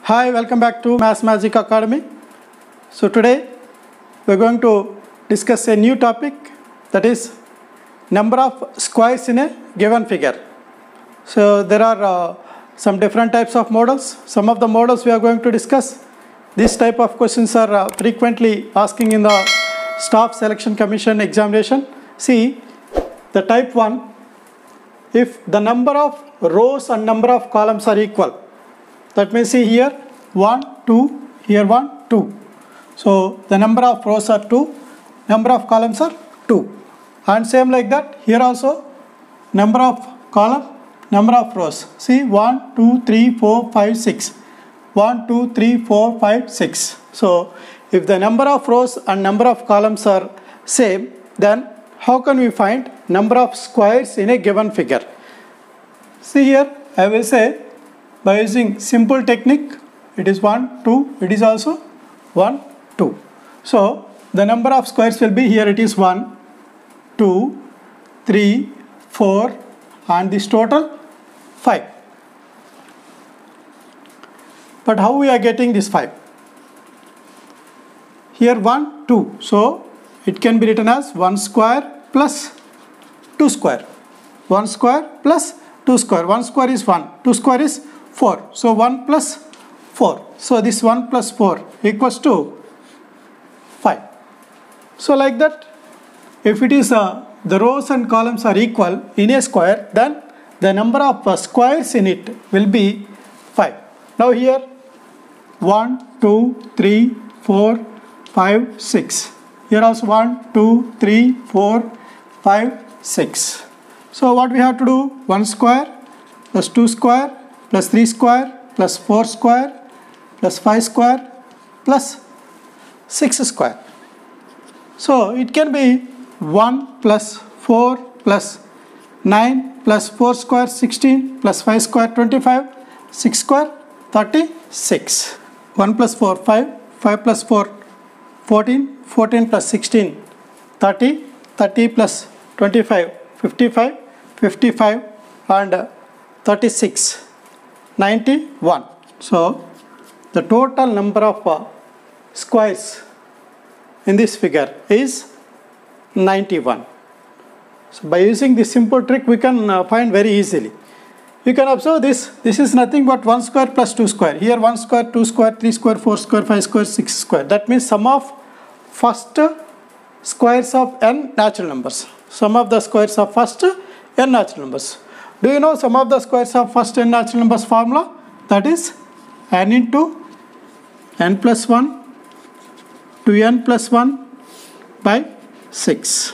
Hi, welcome back to Maths Magic Academy. So today we are going to discuss a new topic, that is number of squares in a given figure. So there are some different types of models. Some of the models we are going to discuss. This type of questions are frequently asking in the Staff Selection Commission examination. See, the type 1, if the number of rows and number of columns are equal, that means see here 1, 2, here 1, 2. So the number of rows are 2, number of columns are 2. And same like that, here also number of column, number of rows. See 1, 2, 3, 4, 5, 6. 1, 2, 3, 4, 5, 6. So if the number of rows and number of columns are same, then how can we find number of squares in a given figure? See here, I will say by using simple technique, it is 1, 2, it is also 1, 2. So the number of squares will be here, it is 1, 2, 3, 4, and this total 5. But how we are getting this 5? Here 1, 2. So it can be written as 1 square plus 2 square. 1 square plus 2 square. 1 square is 1. 2 square is 4. So 1 plus 4. So this 1 plus 4 equals to 5. So like that, if it is the rows and columns are equal in a square, then the number of squares in it will be 5. Now here 1, 2, 3, 4, 5, 6. Here also 1, 2, 3, 4, 5, 6. So what we have to do? 1 square plus 2 square plus 3 square plus 4 square plus 5 square plus 6 square. So it can be 1 plus 4 plus 9 plus 4 square 16 plus 5 square 25, 6 square 36. 1 plus 4 5, 5 plus 4 14, 14 plus 16 30, 30 plus 25 55, 55 and 36 91. So the total number of squares in this figure is 91. So by using this simple trick we can find very easily. You can observe this is nothing but 1 square plus 2 square. Here 1 square, 2 square, 3 square, 4 square, 5 square, 6 square. That means sum of first squares of n natural numbers. Sum of the squares of first n natural numbers. Do you know sum of the squares of first n natural numbers formula? That is n into n plus 1 to n plus 1 by 6.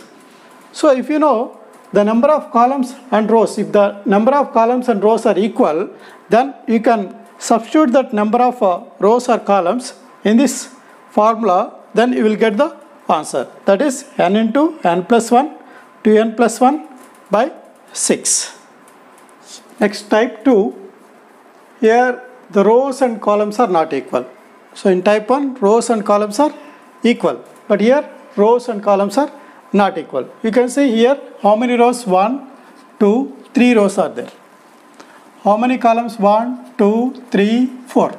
So if you know the number of columns and rows, if the number of columns and rows are equal, then you can substitute that number of rows or columns in this formula, then you will get the answer. That is n into n plus 1 to n plus 1 by 6. Next, type 2, here the rows and columns are not equal. So in type 1, rows and columns are equal, but here rows and columns are not equal. You can see here how many rows? 1, 2, 3 rows are there. How many columns? 1, 2, 3, 4.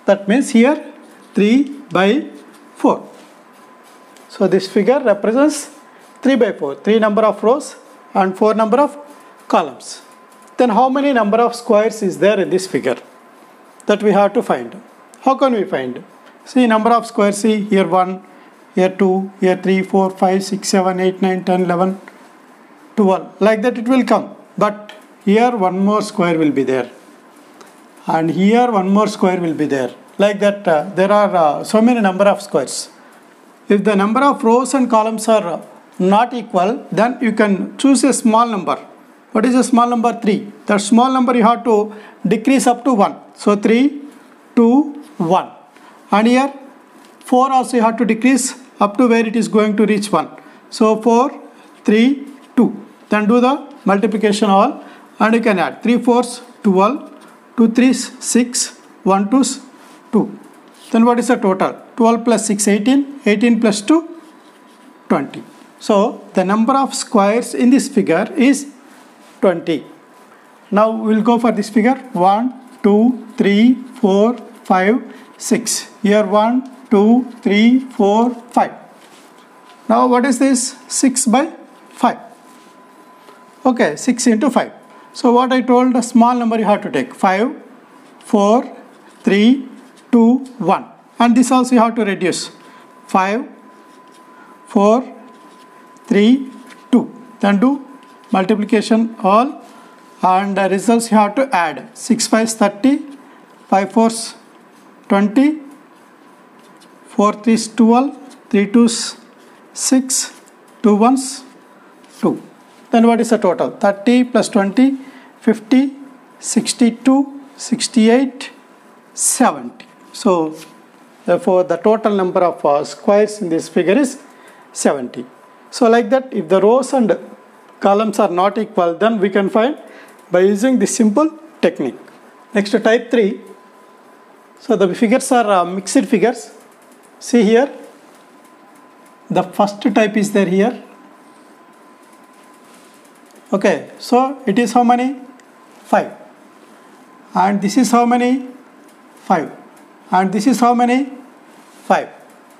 That means here 3 by 4. So this figure represents 3 by 4. 3 number of rows and 4 number of columns. Then how many number of squares is there in this figure? That we have to find. How can we find? See number of squares. See here 1, here 2, here 3, 4, 5, 6, 7, 8, 9, 10, 11, 12. Like that it will come. But here one more square will be there. And here one more square will be there. Like that there are so many number of squares. If the number of rows and columns are not equal, then you can choose a small number. What is a small number? 3. That small number you have to decrease up to 1. So 3, 2, 1. And here 4 also you have to decrease up to where it is going to reach 1. So 4, 3, 2. Then do the multiplication all and you can add 3 4s 12, 2 3s 6, 1 2s 2. Then what is the total? 12 plus 6 18, 18 plus 2 20. So the number of squares in this figure is 20. Now we will go for this figure 1, 2, 3, 4, 5, 6. Here 1, 2, 3, 4, 5. Now what is this? 6 by 5. Okay, 6 into 5. So what I told, a small number you have to take. 5, 4, 3, 2, 1. And this also you have to reduce. 5, 4, 3, 2. Then do multiplication all. And the results you have to add. 6 5 is 30, 5 4 is 20, 4 3 is 12, 3 2 is 6, 2 1 is 2. Then what is the total? 30 plus 20, 50, 62, 68, 70. So therefore the total number of squares in this figure is 70. So like that, if the rows and columns are not equal, then we can find by using this simple technique. Next, type 3. So the figures are mixed figures. See here, the first type is there here. Okay, so it is how many? 5. And this is how many? 5. And this is how many? 5.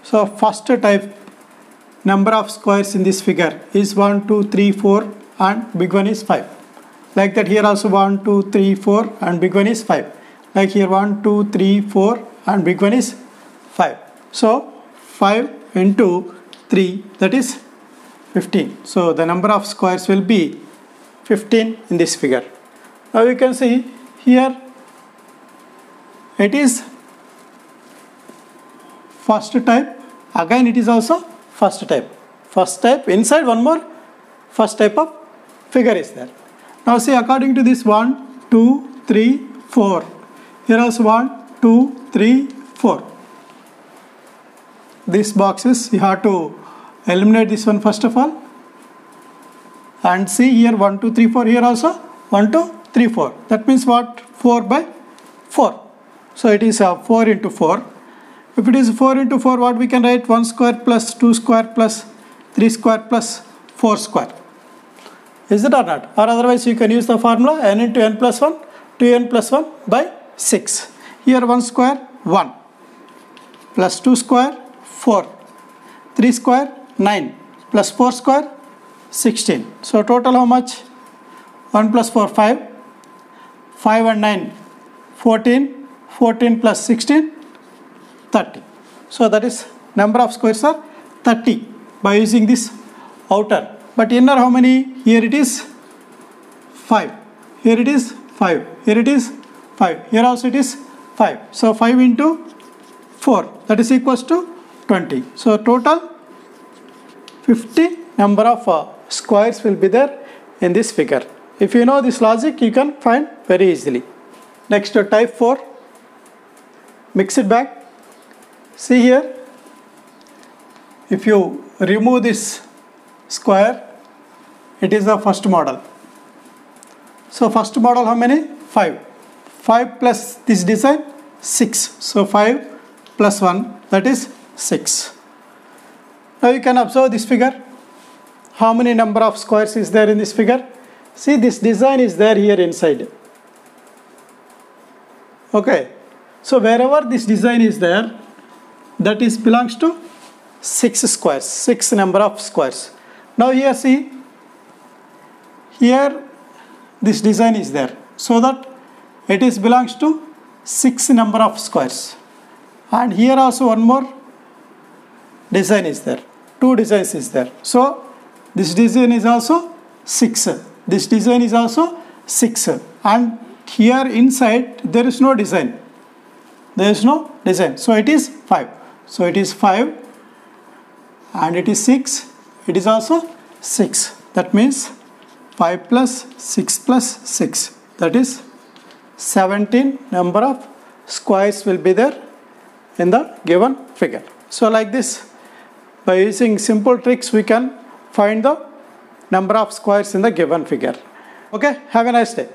So first type number of squares in this figure is 1, 2, 3, 4 and big one is 5. Like that here also 1, 2, 3, 4 and big one is 5. Like here 1, 2, 3, 4 and big one is 5. So 5 into 3, that is 15. So the number of squares will be 15 in this figure. Now you can see here it is first type. Again it is also first type. First type, inside one more first type of figure is there. Now see, according to this 1, 2, 3, 4. Here also 1, 2, 3, 4. These boxes you have to eliminate this one first of all. And see here 1, 2, 3, 4. Here also 1, 2, 3, 4. That means what? 4 by 4. So it is 4 into 4. If it is 4 into 4, what we can write? 1 square plus 2 square plus 3 square plus 4 square. Is it or not? Or otherwise you can use the formula n into n plus 1, 2n plus 1 by 6. Here 1 square 1 plus 2 square 4, 3 square 9 plus 4 square 16. So total how much? 1 plus 4 5, 5 and 9 14, 14 plus 16 30. So that is number of squares are 30 by using this outer. But inner how many? Here it is 5. Here it is 5. Here it is 5. Here also it is 5. So 5 into 4, that is equals to 20. So total 50 number of squares will be there in this figure. If you know this logic, you can find very easily. Next, type 4, mixed bag. See here, if you remove this square, it is the first model. So first model how many? 5. 5 plus this design 6. So 5 plus 1, that is 6. Now you can observe this figure. How many number of squares is there in this figure? See, this design is there here inside. Okay. So wherever this design is there, that is belongs to 6 squares, 6 number of squares. Now here see, here this design is there, so that it is belongs to 6 number of squares. And here also one more design is there, 2 designs is there. So this design is also 6. This design is also 6. And here inside there is no design. There is no design. So it is 5. So it is 5 and it is 6. It is also 6. That means 5 plus 6 plus 6. That is 17 number of squares will be there in the given figure. So like this, by using simple tricks, we can find the number of squares in the given figure. Okay, have a nice day.